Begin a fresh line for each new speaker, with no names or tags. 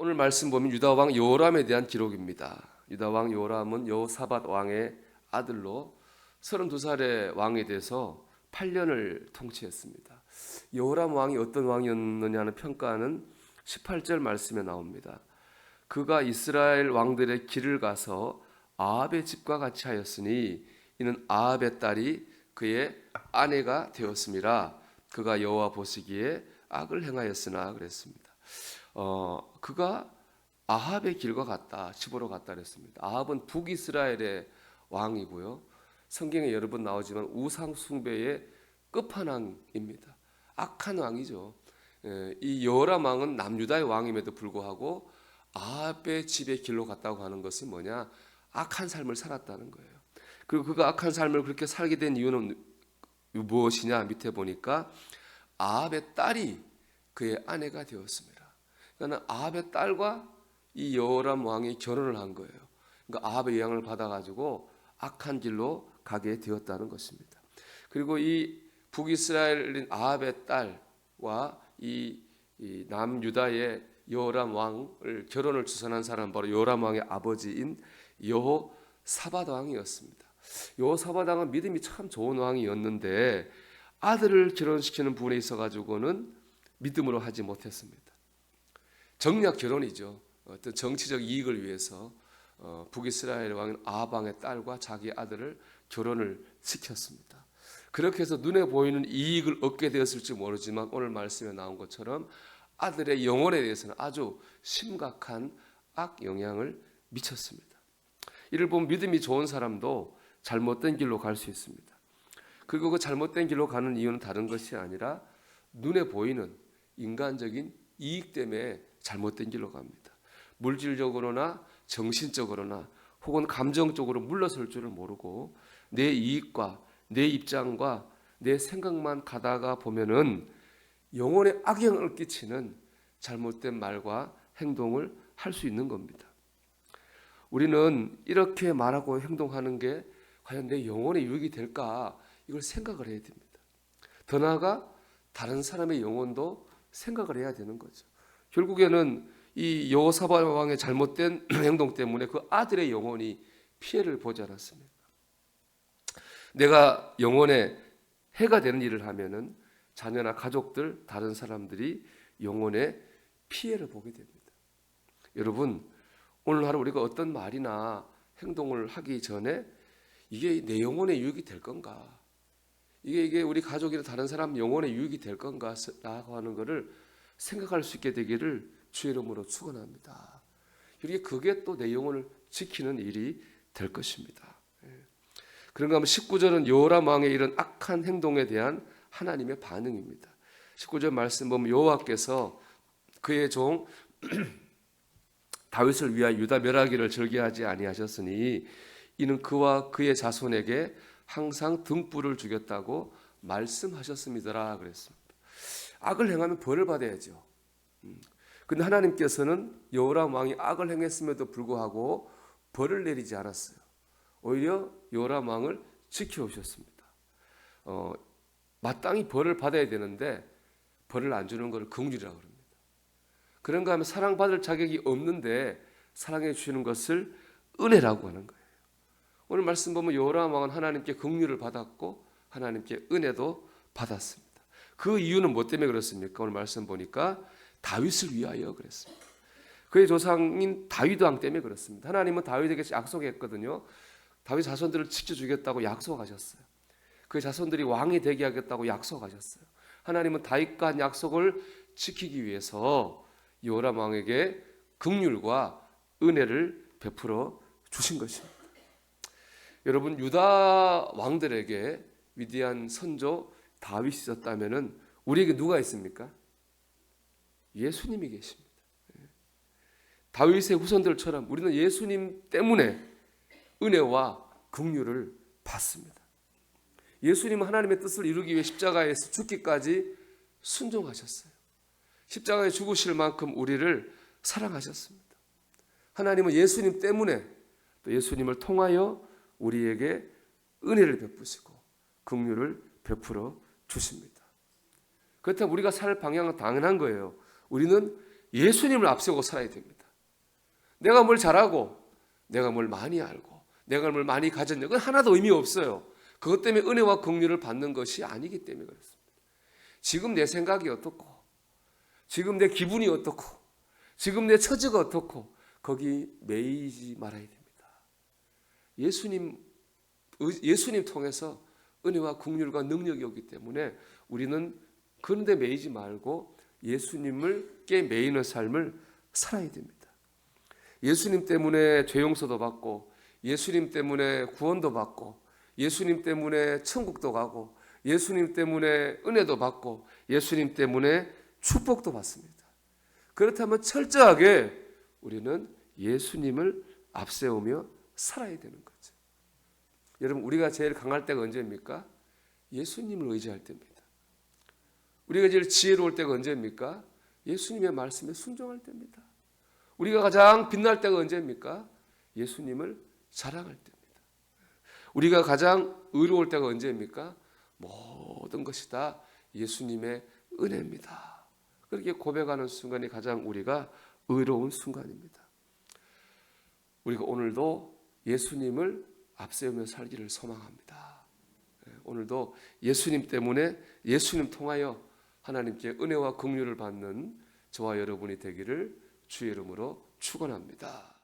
오늘 말씀 보면 유다 왕 여호람에 대한 기록입니다. 유다 왕 여호람은 여호사밧 왕의 아들로 32살의 왕이 돼서 8년을 통치했습니다. 여호람 왕이 어떤 왕이었느냐는 평가는 18절 말씀에 나옵니다. 그가 이스라엘 왕들의 길을 가서 아합의 집과 같이 하였으니 이는 아합의 딸이 그의 아내가 되었음이라. 그가 여호와 보시기에 악을 행하였으나 그랬습니다. 그가 아합의 길과 같다, 집으로 갔다 그랬습니다. 아합은 북이스라엘의 왕이고요. 성경에 여러 번 나오지만 우상 숭배의 끝판왕입니다. 악한 왕이죠. 이 여호람 왕은 남유다의 왕임에도 불구하고 아합의 집의 길로 갔다고 하는 것은 뭐냐? 악한 삶을 살았다는 거예요. 그리고 그가 악한 삶을 그렇게 살게 된 이유는 무엇이냐? 밑에 보니까 아합의 딸이 그의 아내가 되었습니다. 그러니까 아합의 딸과 이 여호람 왕이 결혼을 한 거예요. 그러니까 아합의 영향을 받아가지고 악한 길로 가게 되었다는 것입니다. 그리고 이 북이스라엘인 아합의 딸과 이 남유다의 여호람 왕을 결혼을 주선한 사람은 바로 여호람 왕의 아버지인 여호사밧 왕이었습니다. 여호사밧 왕은 믿음이 참 좋은 왕이었는데 아들을 결혼시키는 부분에 있어가지고는 믿음으로 하지 못했습니다. 정략 결혼이죠. 어떤 정치적 이익을 위해서 북이스라엘 왕인 아합 왕의 딸과 자기 아들을 결혼을 시켰습니다. 그렇게 해서 눈에 보이는 이익을 얻게 되었을지 모르지만 오늘 말씀에 나온 것처럼 아들의 영혼에 대해서는 아주 심각한 악 영향을 미쳤습니다. 이를 보면 믿음이 좋은 사람도 잘못된 길로 갈 수 있습니다. 그리고 그 잘못된 길로 가는 이유는 다른 것이 아니라 눈에 보이는 인간적인 이익 때문에 잘못된 길로 갑니다. 물질적으로나 정신적으로나 혹은 감정적으로 물러설 줄을 모르고 내 이익과 내 입장과 내 생각만 가다가 보면은 영혼에 악영향을 끼치는 잘못된 말과 행동을 할 수 있는 겁니다. 우리는 이렇게 말하고 행동하는 게 과연 내 영혼에 유익이 될까? 이걸 생각을 해야 됩니다. 더 나아가 다른 사람의 영혼도 생각을 해야 되는 거죠. 결국에는 이 여호사밧 왕의 잘못된 행동 때문에 그 아들의 영혼이 피해를 보지 않았습니까? 내가 영혼에 해가 되는 일을 하면은 자녀나 가족들, 다른 사람들이 영혼에 피해를 보게 됩니다. 여러분, 오늘 하루 우리가 어떤 말이나 행동을 하기 전에 이게 내 영혼에 유익이 될 건가? 이게 우리 가족이나 다른 사람 영혼에 유익이 될 건가? 라고 하는 것을 생각할 수 있게 되기를 주의 이름으로 축원합니다. 그게 또 내 영혼을 지키는 일이 될 것입니다. 그런가 하면 19절은 여호람 왕의 이런 악한 행동에 대한 하나님의 반응입니다. 19절 말씀 보면 여호와께서 그의 종 다윗을 위하여 유다 멸하기를 절개하지 아니하셨으니 이는 그와 그의 자손에게 항상 등불을 주겠다고 말씀하셨습니다라 그랬습니다. 악을 행하면 벌을 받아야죠. 그런데 하나님께서는 여호람 왕이 악을 행했음에도 불구하고 벌을 내리지 않았어요. 오히려 여호람 왕을 지켜오셨습니다. 마땅히 벌을 받아야 되는데 벌을 안 주는 것을 긍휼이라고 합니다. 그런가 하면 사랑받을 자격이 없는데 사랑해 주시는 것을 은혜라고 하는 거예요. 오늘 말씀 보면 여호람 왕은 하나님께 긍휼을 받았고 하나님께 은혜도 받았습니다. 그 이유는 뭐 때문에 그렇습니까? 오늘 말씀 보니까 다윗을 위하여 그랬습니다. 그의 조상인 다윗 왕 때문에 그렇습니다. 하나님은 다윗에게 약속했거든요. 다윗 자손들을 지켜주겠다고 약속하셨어요. 그의 자손들이 왕이 되게 하겠다고 약속하셨어요. 하나님은 다윗과 한 약속을 지키기 위해서 여호람 왕에게 긍휼과 은혜를 베풀어 주신 것입니다. 여러분, 유다 왕들에게 위대한 선조 다윗이 있었다면은 우리에게 누가 있습니까? 예수님이 계십니다. 다윗의 후손들처럼 우리는 예수님 때문에 은혜와 긍휼을 받습니다. 예수님은 하나님의 뜻을 이루기 위해 십자가에서 죽기까지 순종하셨어요. 십자가에 죽으실 만큼 우리를 사랑하셨습니다. 하나님은 예수님 때문에 또 예수님을 통하여 우리에게 은혜를 베푸시고 긍휼을 베풀어 주십니다. 그렇다면 우리가 살 방향은 당연한 거예요. 우리는 예수님을 앞세우고 살아야 됩니다. 내가 뭘 잘하고, 내가 뭘 많이 알고, 내가 뭘 많이 가졌냐, 그건 하나도 의미 없어요. 그것 때문에 은혜와 긍휼을 받는 것이 아니기 때문에 그렇습니다. 지금 내 생각이 어떻고, 지금 내 기분이 어떻고, 지금 내 처지가 어떻고, 거기 매이지 말아야 됩니다. 예수님 통해서 은혜와 긍휼과 능력이 오기 때문에 우리는 그런 데 매이지 말고 예수님께 매이는 삶을 살아야 됩니다. 예수님 때문에 죄 용서도 받고, 예수님 때문에 구원도 받고, 예수님 때문에 천국도 가고, 예수님 때문에 은혜도 받고, 예수님 때문에 축복도 받습니다. 그렇다면 철저하게 우리는 예수님을 앞세우며 살아야 되는 거죠. 여러분, 우리가 제일 강할 때가 언제입니까? 예수님을 의지할 때입니다. 우리가 제일 지혜로울 때가 언제입니까? 예수님의 말씀에 순종할 때입니다. 우리가 가장 빛날 때가 언제입니까? 예수님을 자랑할 때입니다. 우리가 가장 의로울 때가 언제입니까? 모든 것이 다 예수님의 은혜입니다. 그렇게 고백하는 순간이 가장 우리가 의로운 순간입니다. 우리가 오늘도 예수님을 앞세우며 살기를 소망합니다. 오늘도 예수님 때문에, 예수님 통하여 하나님께 은혜와 긍휼을 받는 저와 여러분이 되기를 주의 이름으로 축원합니다.